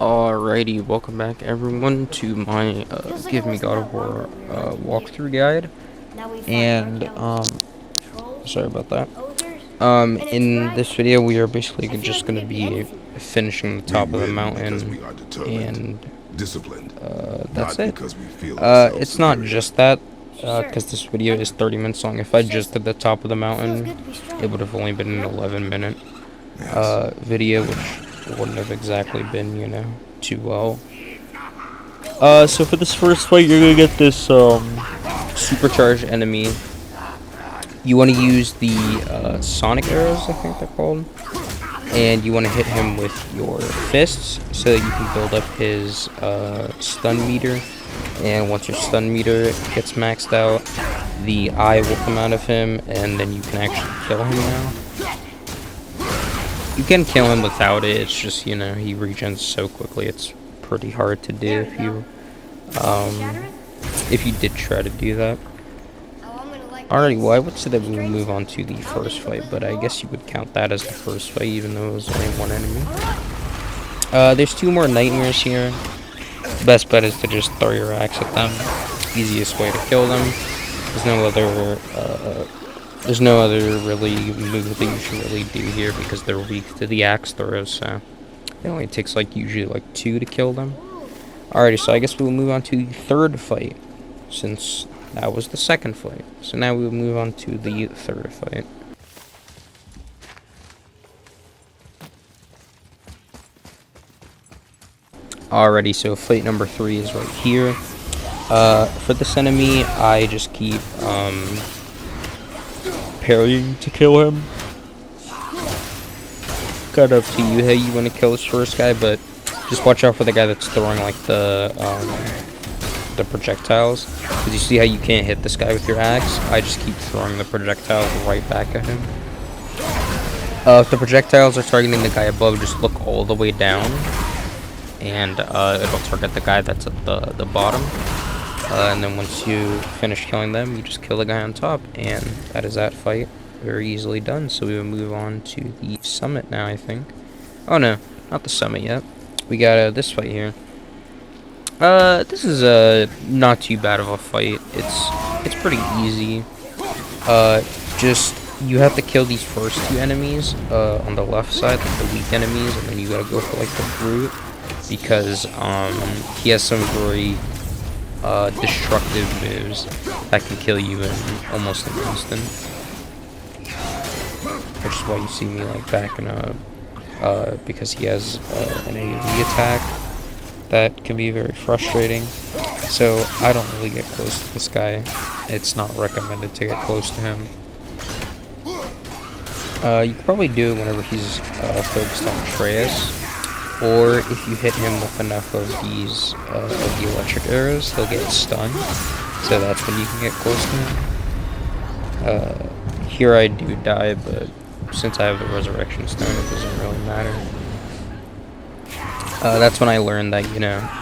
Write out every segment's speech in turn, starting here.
Alrighty, welcome back everyone to my Give Me God of War walkthrough guide. And sorry about that. In this video we are basically just gonna be finishing the top of the mountain, and that's it. It's not just that, because this video is 30 minutes long. If I just did the top of the mountain, it would have only been an 11-minute video, which wouldn't have exactly been, too well. So for this first fight, you're gonna get this supercharged enemy. You want to use the sonic arrows, I think they're called, and you want to hit him with your fists so that you can build up his stun meter. And once your stun meter gets maxed out, the eye will come out of him, and then you can actually kill him now. You can kill him without it. It's just, he regens so quickly. It's pretty hard to do if you did try to do that. Alrighty, well, I would say that we will move on to the first fight, but I guess you would count that as the first fight, even though it was only one enemy. There's two more nightmares here. Best bet is to just throw your axe at them. Easiest way to kill them. There's no other really move that you should really do here because they're weak to the axe throws, so it only takes usually 2 to kill them. Alrighty, so I guess we'll move on to the third fight, since that was the second fight. So now we'll move on to the third fight. Alrighty, so fight number 3 is right here. For this enemy, I just keep parrying to kill him. Kind of up to you how you want to kill this first guy, but just watch out for the guy that's throwing the projectiles, because you see how you can't hit this guy with your axe. I just keep throwing the projectiles right back at him. If the projectiles are targeting the guy above, just look all the way down, and it'll target the guy that's at the bottom. And then once you finish killing them, you just kill the guy on top, and that is that fight. Very easily done. So we will move on to the summit now, I think. Oh no, not the summit yet. We got this fight here. This is not too bad of a fight. It's pretty easy. Just you have to kill these first 2 enemies on the left side, the weak enemies, and then you gotta go for the brute, because he has some very destructive moves that can kill you in almost an instant. Which is why you see me backing up, because he has an AoE attack that can be very frustrating. So I don't really get close to this guy. It's not recommended to get close to him. You can probably do it whenever he's focused on Atreus, or if you hit him with enough of these of the electric arrows, he'll get stunned. So that's when you can get close to him. Here I do die, but since I have the resurrection stone, it doesn't really matter. That's when I learned that,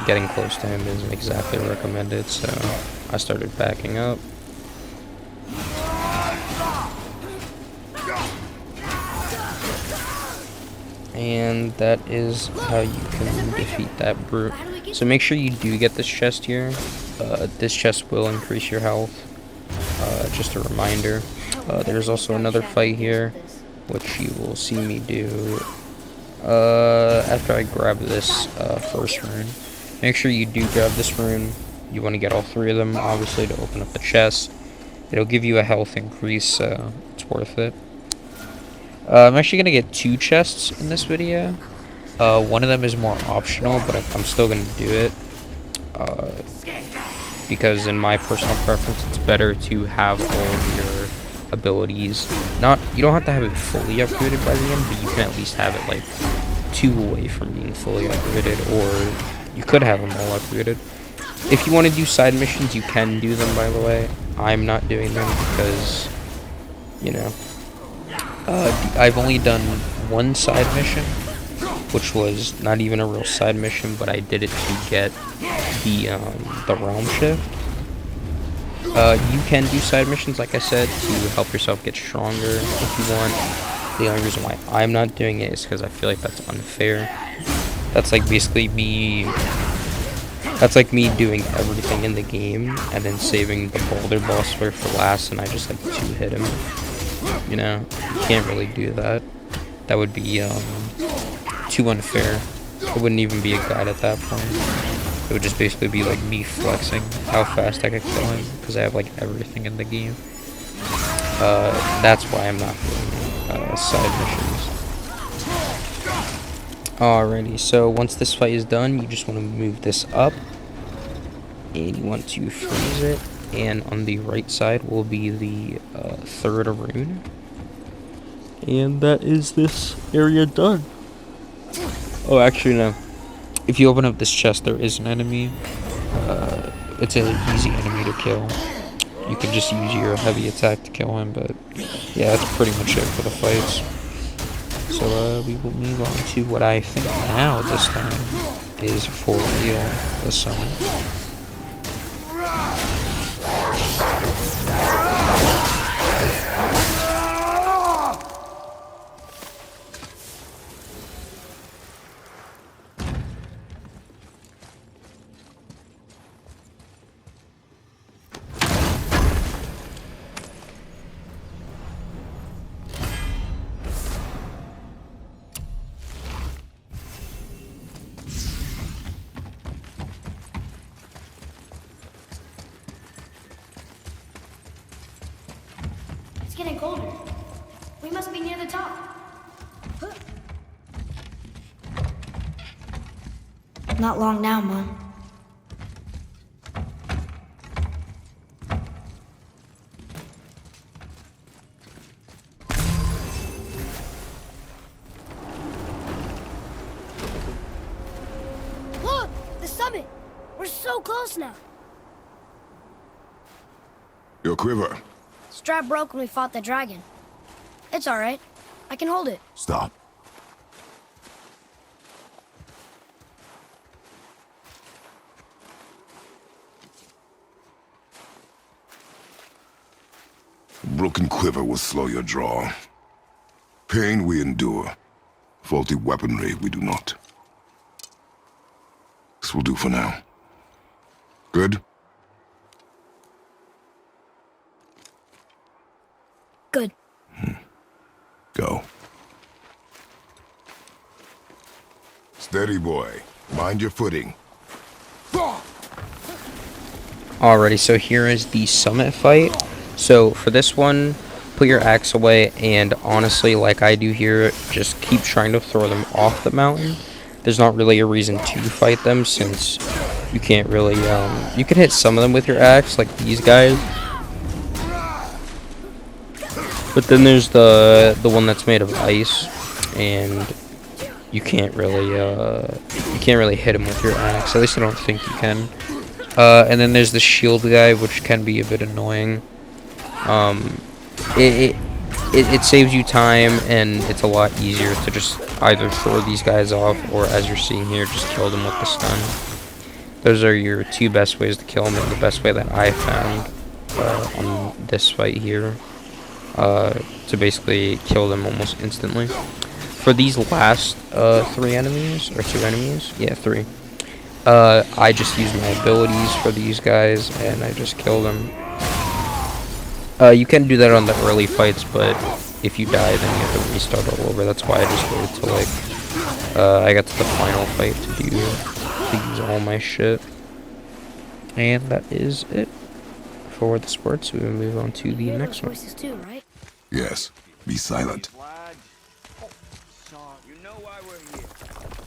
getting close to him isn't exactly recommended, so I started backing up. And that is how you can defeat that brute. So make sure you do get this chest here. This chest will increase your health. Just a reminder. There's also another fight here, which you will see me do after I grab this first rune. Make sure you do grab this rune. You want to get all 3 of them, obviously, to open up the chest. It'll give you a health increase, so it's worth it. I'm actually going to get 2 chests in this video. One of them is more optional, but I'm still going to do it. Because in my personal preference, it's better to have all of your abilities. You don't have to have it fully upgraded by the end, but you can at least have it 2 away from being fully upgraded, or you could have them all upgraded. If you want to do side missions, you can do them, by the way. I'm not doing them because, I've only done 1 side mission, which was not even a real side mission, but I did it to get the realm shift. You can do side missions, like I said, to help yourself get stronger if you want. The only reason why I'm not doing it is because I feel like that's unfair. That's like basically me. That's like me doing everything in the game and then saving the boulder boss fight for last, and I just like two-hit him. You know, you can't really do that. That would be too unfair. It wouldn't even be a guide at that point. It would just basically be like me flexing how fast I could kill him because I have like everything in the game. That's why I'm not doing side missions. Alrighty, so once this fight is done, you just want to move this up, and you want to freeze it, and on the right side will be the third rune, and that is this area done. Oh, actually no. If you open up this chest, there is an enemy. It's an easy enemy to kill. You can just use your heavy attack to kill him, but yeah, that's pretty much it for the fights. So we will move on to what I think now this time is for real the summon. Getting colder. We must be near the top. Not long now, Mom. Look! The summit! We're so close now. Your quiver. Strap broke when we fought the dragon. It's alright. I can hold it. Stop. Broken quiver will slow your draw. Pain we endure. Faulty weaponry we do not. This will do for now. Good? Good. Go. Steady, boy. Mind your footing. Alrighty, so here is the summit fight. So for this one, put your axe away, and honestly, like I do here, just keep trying to throw them off the mountain. There's not really a reason to fight them since you can't really, you can hit some of them with your axe, like these guys. But then there's the one that's made of ice, and you can't really hit him with your axe. At least I don't think you can. And then there's the shield guy, which can be a bit annoying. It saves you time, and it's a lot easier to just either throw these guys off, or as you're seeing here, just kill them with the stun. Those are your two best ways to kill them, and the best way that I found on this fight here. To basically kill them almost instantly. For these last three enemies, or two enemies, yeah, three, I just use my abilities for these guys, and I just kill them. You can do that on the early fights, but if you die, then you have to restart all over. That's why I just waited till, like, I got to the final fight to use all my shit. And that is it for the sports. We will move on to the next one. Too, right? Yes. Be silent. You know why we're here.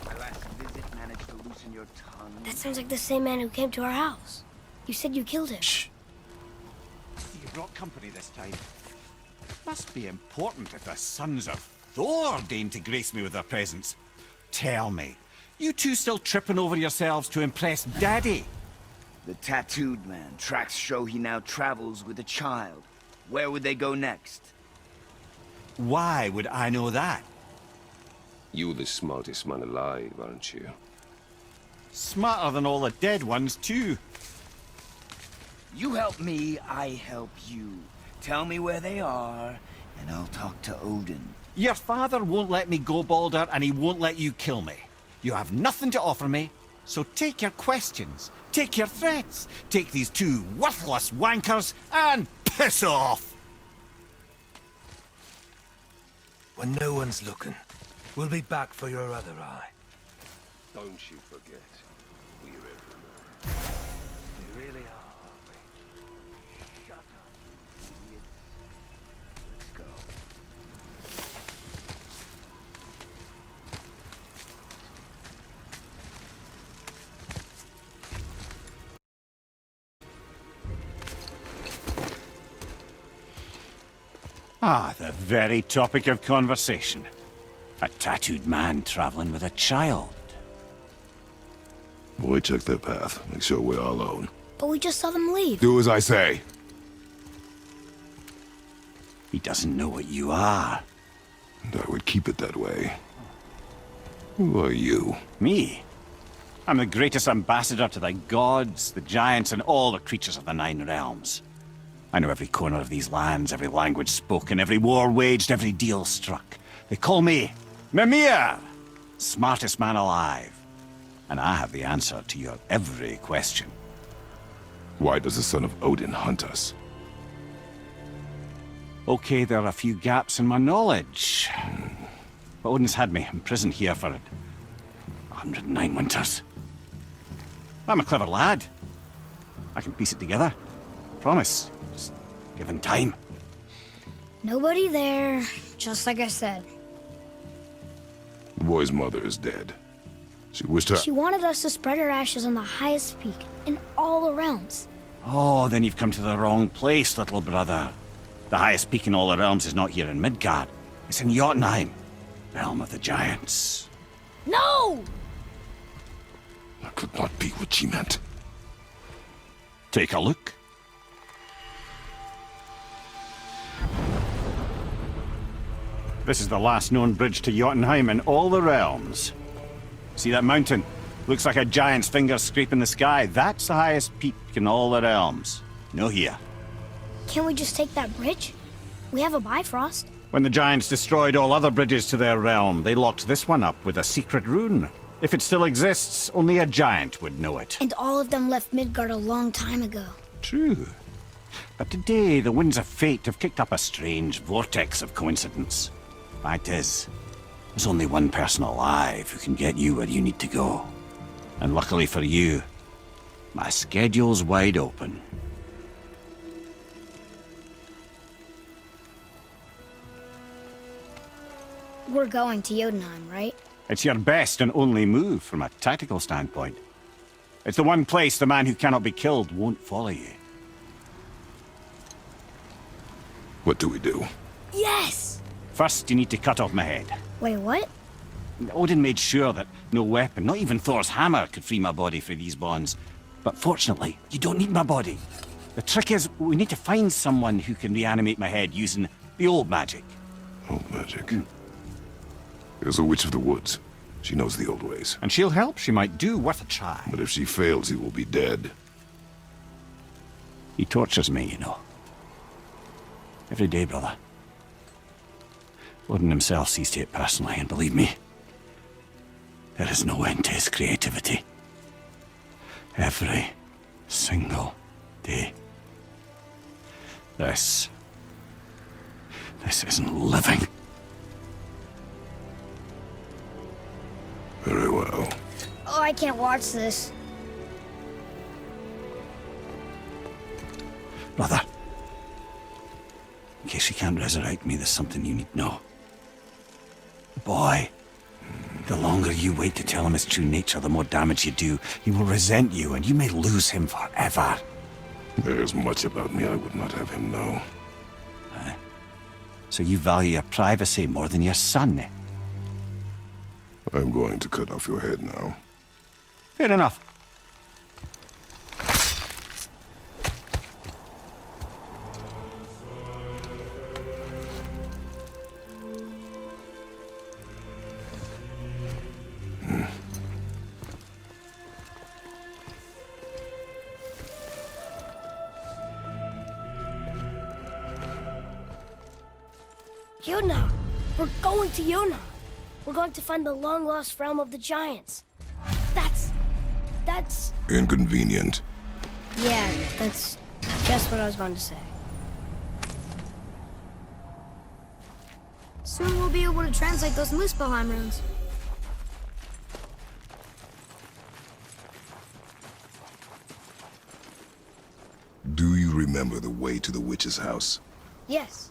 My last visit managed to loosen your tongue. That sounds like the same man who came to our house. You said you killed him. Shh. You brought company this time. Must be important if the sons of Thor deign to grace me with their presence. Tell me, you two still tripping over yourselves to impress Daddy? The tattooed man. Tracks show he now travels with a child. Where would they go next? Why would I know that? You're the smartest man alive, aren't you? Smarter than all the dead ones, too. You help me, I help you. Tell me where they are, and I'll talk to Odin. Your father won't let me go, Baldur, and he won't let you kill me. You have nothing to offer me, so take your questions, take your threats, take these two worthless wankers, and piss off! When no one's looking, we'll be back for your other eye. Don't you forget, we're everywhere. We really are, aren't we? Shut up, idiot. Let's go. Ah, the very topic of conversation. A tattooed man traveling with a child. Boy, check their path. Make sure we're all alone. But we just saw them leave. Do as I say. He doesn't know what you are. And I would keep it that way. Who are you? Me? I'm the greatest ambassador to the gods, the giants, and all the creatures of the Nine Realms. I know every corner of these lands, every language spoken, every war waged, every deal struck. They call me Mimir, smartest man alive. And I have the answer to your every question. Why does the son of Odin hunt us? Okay, there are a few gaps in my knowledge. But Odin's had me imprisoned here for 109 winters. I'm a clever lad. I can piece it together. Promise. Just given time. Nobody there, just like I said. The boy's mother is dead. She wished her... She wanted us to spread her ashes on the highest peak in all the realms. Oh, then you've come to the wrong place, little brother. The highest peak in all the realms is not here in Midgard. It's in Jotunheim, realm of the giants. No! That could not be what she meant. Take a look. This is the last known bridge to Jotunheim in all the realms. See that mountain? Looks like a giant's finger scraping the sky. That's the highest peak in all the realms. No here. Can't we just take that bridge? We have a Bifrost. When the giants destroyed all other bridges to their realm, they locked this one up with a secret rune. If it still exists, only a giant would know it. And all of them left Midgard a long time ago. True. But today, the winds of fate have kicked up a strange vortex of coincidence. Fact is, there's only one person alive who can get you where you need to go. And luckily for you, my schedule's wide open. We're going to Jotunheim, right? It's your best and only move from a tactical standpoint. It's the one place the man who cannot be killed won't follow you. What do we do? Yes! First, you need to cut off my head. Wait, what? Odin made sure that no weapon, not even Thor's hammer, could free my body from these bonds. But fortunately, you don't need my body. The trick is, we need to find someone who can reanimate my head using the old magic. Old magic. There's a witch of the woods. She knows the old ways. And she'll help, she might do, worth a try. But if she fails, he will be dead. He tortures me, you know. Every day, brother. Odin himself sees to it personally, and believe me, there is no end to his creativity. Every single day. This isn't living. Very well. Oh, I can't watch this. Brother, in case he can't resurrect me, there's something you need to know. The boy, the longer you wait to tell him his true nature, the more damage you do. He will resent you, and you may lose him forever. There's much about me I would not have him know. So you value your privacy more than your son, eh? I'm going to cut off your head now. Fair enough. Yona! We're going to Yona! We're going to find the long-lost realm of the giants. That's... Inconvenient. Yeah, that's just what I was going to say. Soon we'll be able to translate those Muspelheim runes. Do you remember the way to the witch's house? Yes.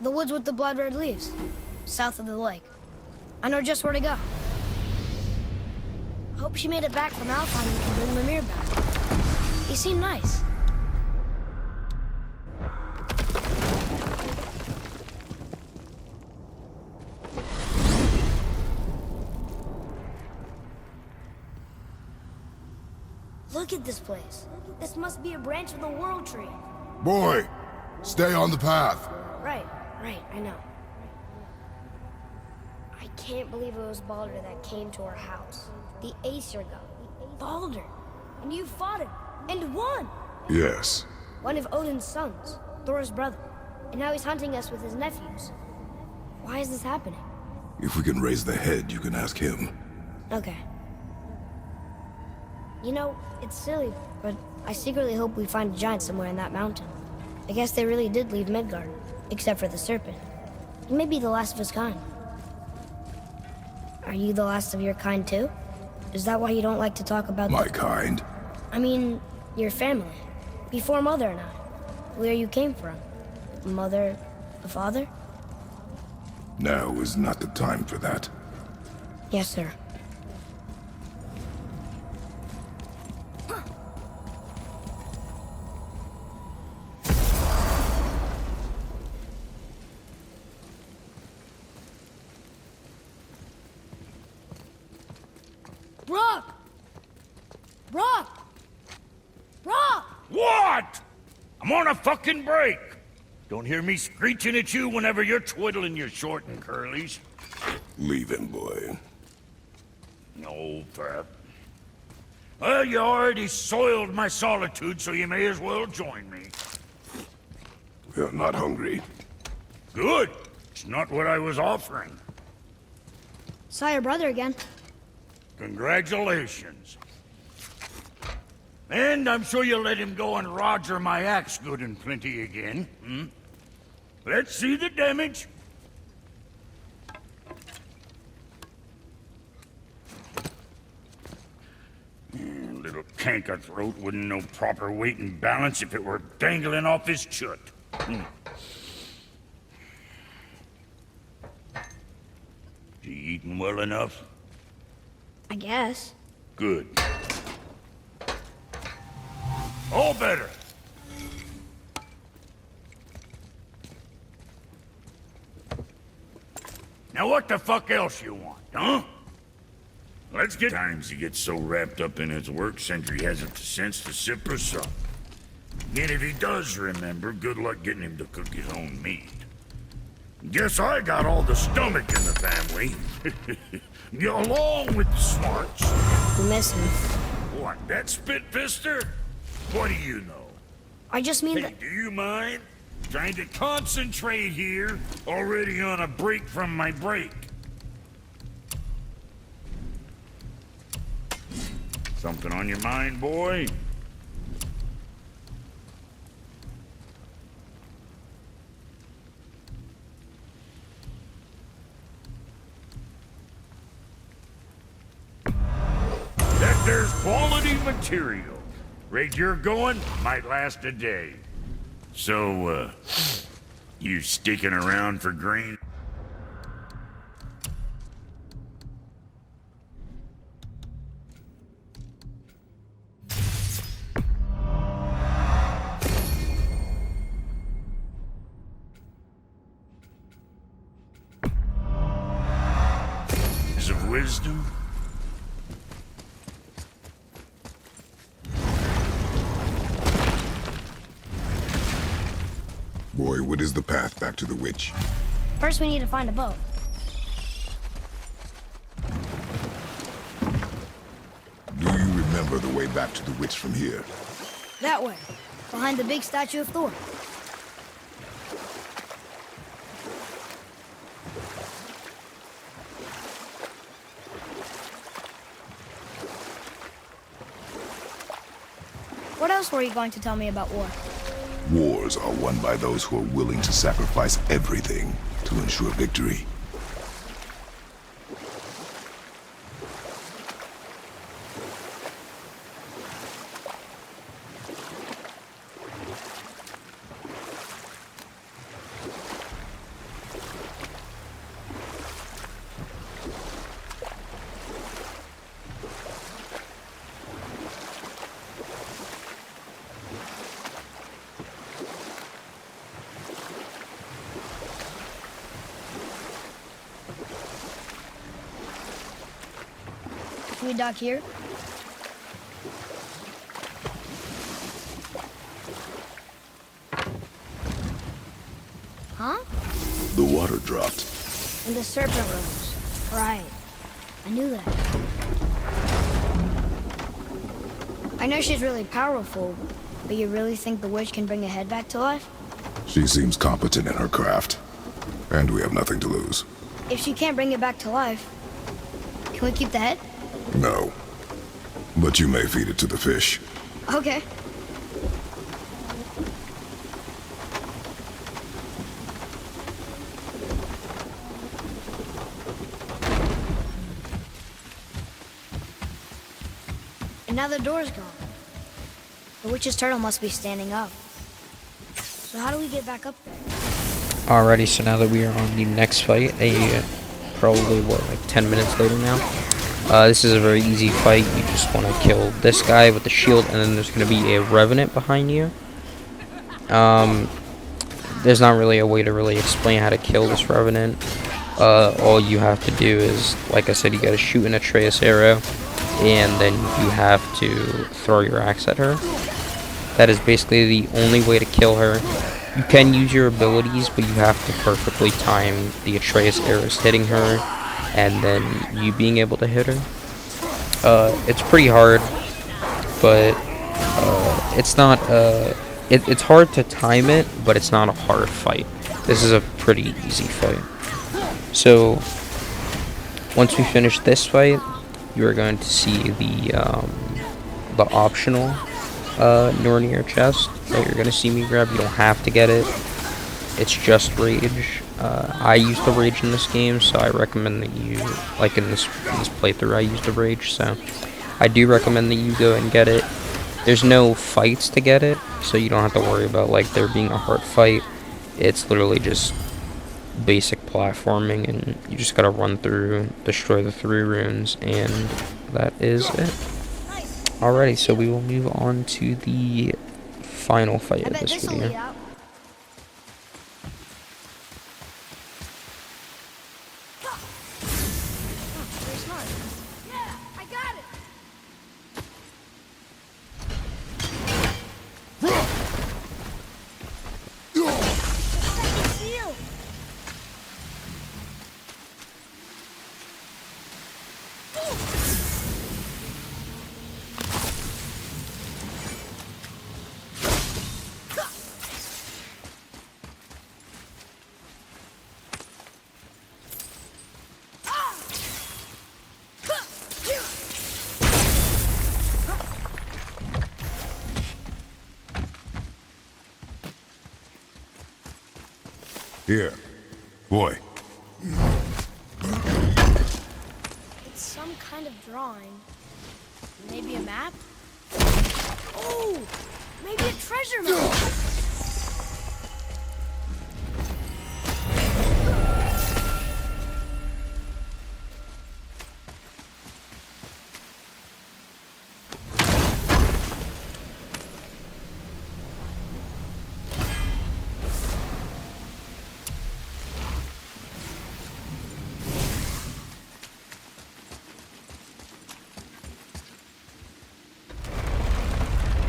The woods with the blood-red leaves. South of the lake. I know just where to go. Hope she made it back from Alfheim and can bring Mimir back. He seemed nice. Look at this place. This must be a branch of the World Tree. Boy, stay on the path. Right, I know. I can't believe it was Baldur that came to our house. The Aesir god. Baldur! And you fought him, and won! Yes. One of Odin's sons, Thor's brother. And now he's hunting us with his nephews. Why is this happening? If we can raise the head, you can ask him. Okay. You know, it's silly, but I secretly hope we find a giant somewhere in that mountain. I guess they really did leave Midgard, except for the serpent. He may be the last of his kind. Are you the last of your kind too? Is that why you don't like to talk about My kind? I mean, your family. Before Mother and I. Where you came from. Mother, a father? Now is not the time for that. Yes, sir. Brock! Brock! Brock! What? I'm on a fucking break. Don't hear me screeching at you whenever you're twiddling your short and curlies. Leave him, boy. No, Pep. Well, you already soiled my solitude, so you may as well join me. We're not hungry. Good. It's not what I was offering. Saw your brother again. Congratulations. And I'm sure you'll let him go and Roger my axe good and plenty again, hmm? Let's see the damage. Little canker throat wouldn't know proper weight and balance if it were dangling off his chut. You eating well enough? I guess. Good. All better. Now what the fuck else you want, huh? Let's get... Times he gets so wrapped up in his work, Sentry hasn't the sense to sip or sup. And if he does remember, good luck getting him to cook his own meat. Guess I got all the stomach in the family. Along with the smarts. You miss me. What, that spit-fister? What do you know? I just mean Hey, that... do you mind? Trying to concentrate here, already on a break from my break. Something on your mind, boy? That there's quality material. Rate you're going might last a day. So, you sticking around for grain? Is of wisdom? Boy, what is the path back to the witch? First we need to find a boat. Do you remember the way back to the witch from here? That way. Behind the big statue of Thor. What else were you going to tell me about war? Wars are won by those who are willing to sacrifice everything to ensure victory. Can we dock here? Huh? The water dropped. And the serpent rose. Right. I knew that. I know she's really powerful, but you really think the witch can bring a head back to life? She seems competent in her craft. And we have nothing to lose. If she can't bring it back to life, can we keep the head? No. But you may feed it to the fish. Okay. And now the door's gone. The witch's turtle must be standing up. So how do we get back up there? Alrighty, so now that we are on the next fight, probably what, like 10 minutes later now. This is a very easy fight. You just want to kill this guy with the shield, and then there's going to be a revenant behind you. There's not really a way to really explain how to kill this revenant. All you have to do is, like I said, you got to shoot an Atreus arrow, and then you have to throw your axe at her. That is basically the only way to kill her. You can use your abilities, but you have to perfectly time the Atreus arrows hitting her, and then you being able to hit her. It's pretty hard, but it's not. It's hard to time it, but it's not a hard fight. This is a pretty easy fight. So once we finish this fight, you are going to see the optional Nornir chest that you're going to see me grab. You don't have to get it. It's just rage. I used the rage in this game, so I recommend that you, like in this playthrough, I used the rage, so I do recommend that you go and get it. There's no fights to get it, so you don't have to worry about like there being a hard fight. It's literally just basic platforming, and you just gotta run through, destroy the 3 runes, and that is it. Alrighty, so we will move on to the final fight of this video. Here. Boy. It's some kind of drawing. Maybe a map? Oh! Maybe a treasure map!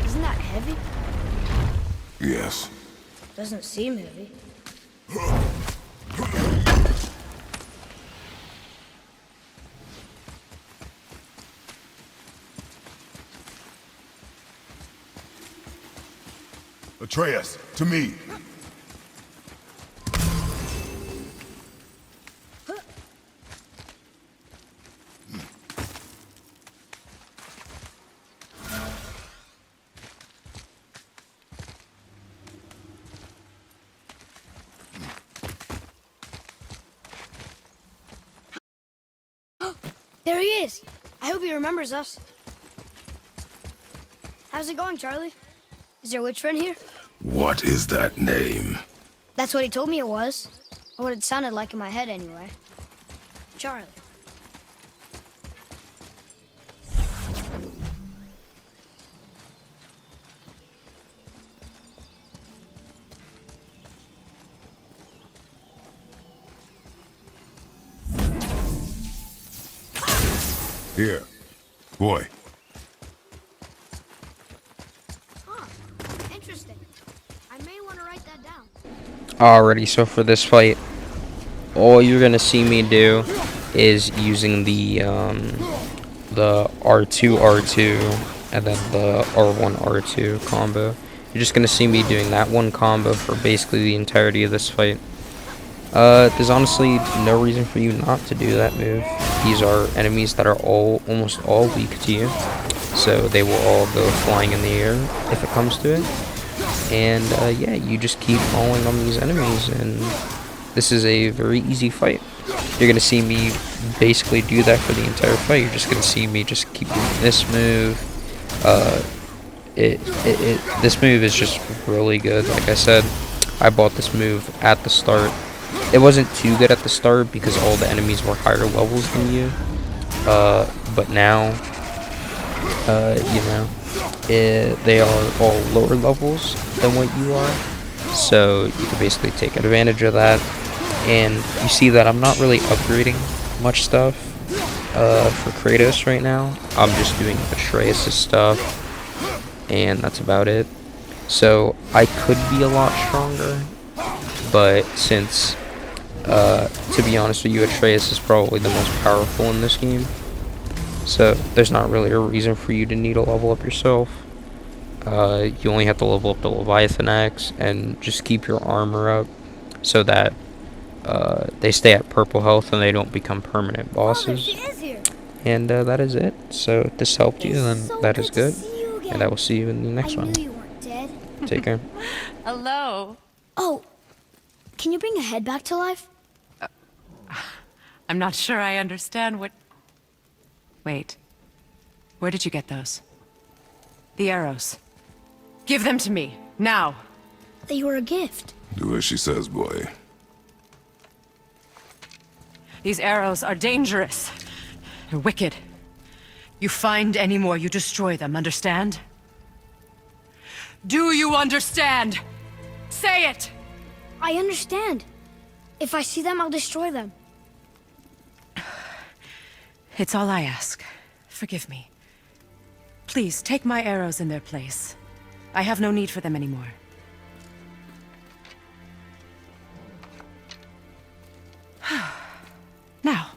Isn't that heavy? Yes. Doesn't seem heavy. Atreus, to me. There he is. I hope he remembers us. How's it going, Charlie? Is your witch friend here? What is that name? That's what he told me it was. Or what it sounded like in my head, anyway. Charlie. Here. Boy. Huh. Interesting. I may want to write that down. Alrighty, so for this fight, all you're gonna see me do is using the R2 R2 and then the R1 R2 combo. You're just gonna see me doing that one combo for basically the entirety of this fight. There's honestly no reason for you not to do that move. These are enemies that are almost all weak to you, so they will all go flying in the air if it comes to it. And yeah, you just keep falling on these enemies, and this is a very easy fight. You're gonna see me basically do that for the entire fight. You're just gonna see me just keep doing this move. This move is just really good. Like I said, I bought this move at the start. It wasn't too good at the start because all the enemies were higher levels than you. But now, you know, they are all lower levels than what you are. So you can basically take advantage of that. And you see that I'm not really upgrading much stuff for Kratos right now. I'm just doing Atreus' stuff, and that's about it. So I could be a lot stronger, but since to be honest with you, Atreus is probably the most powerful in this game, so there's not really a reason for you to need to level up yourself. You only have to level up the Leviathan Axe and just keep your armor up so that they stay at purple health and they don't become permanent bosses. She is here. And that is it. So if this helped you, then So that is to good. see you again. And I will see you in the next I one. knew you weren't dead. Take care. Hello. Oh, can you bring a head back to life? I'm not sure I understand what... Wait. Where did you get those? The arrows. Give them to me, now. They were a gift. Do as she says, boy. These arrows are dangerous. They're wicked. You find any more, you destroy them, understand? Do you understand? Say it! I understand. If I see them, I'll destroy them. It's all I ask. Forgive me. Please, take my arrows in their place. I have no need for them anymore. Now,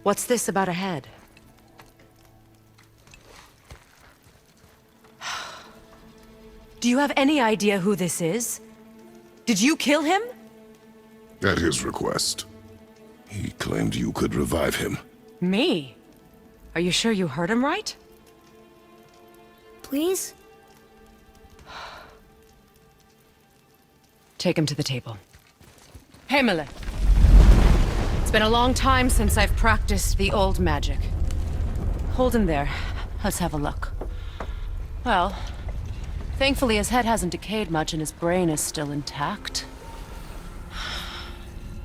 what's this about a head? Do you have any idea who this is? Did you kill him? At his request. He claimed you could revive him. Me? Are you sure you heard him right? Please? Take him to the table. Himmler! It's been a long time since I've practiced the old magic. Hold him there. Let's have a look. Well, thankfully his head hasn't decayed much and his brain is still intact.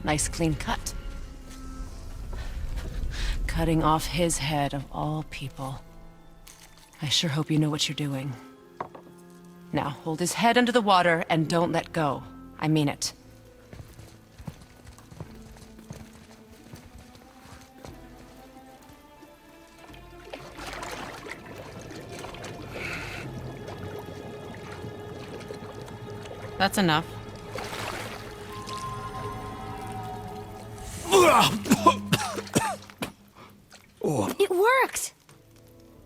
Nice clean cut. Cutting off his head of all people. I sure hope you know what you're doing. Now, hold his head under the water and don't let go. I mean it. That's enough. It worked!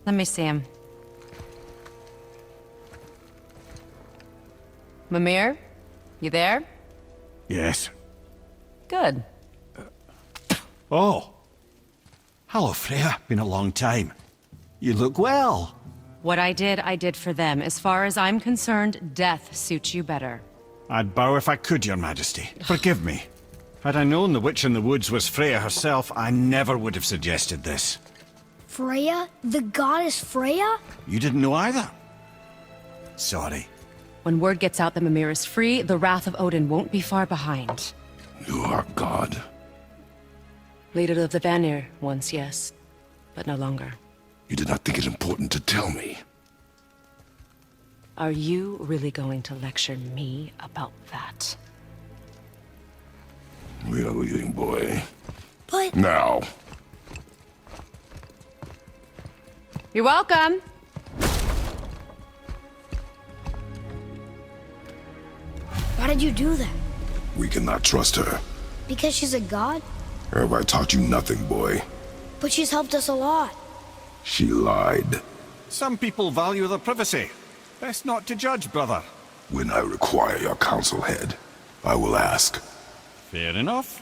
Let me see him. Mimir? You there? Yes. Good. Oh. Hello, Freya. Been a long time. You look well. What I did for them. As far as I'm concerned, death suits you better. I'd bow if I could, Your Majesty. Forgive me. Had I known the witch in the woods was Freya herself, I never would have suggested this. Freya? The goddess Freya? You didn't know either? Sorry. When word gets out that Mimir is free, the wrath of Odin won't be far behind. You are God. Leader of the Vanir once, yes. But no longer. You did not think it important to tell me. Are you really going to lecture me about that? We are leaving, boy. But... Now. You're welcome! Why did you do that? We cannot trust her. Because she's a god? Have I taught you nothing, boy? But she's helped us a lot. She lied. Some people value their privacy. Best not to judge, brother. When I require your council head, I will ask. Fair enough.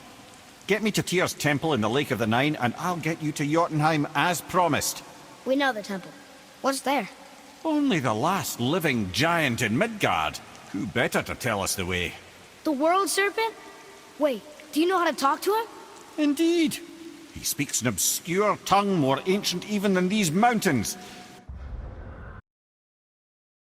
Get me to Tyr's temple in the Lake of the Nine, and I'll get you to Jotunheim as promised. We know the temple. What's there? Only the last living giant in Midgard. Who better to tell us the way? The World Serpent? Wait, do you know how to talk to him? Indeed. He speaks an obscure tongue more ancient even than these mountains.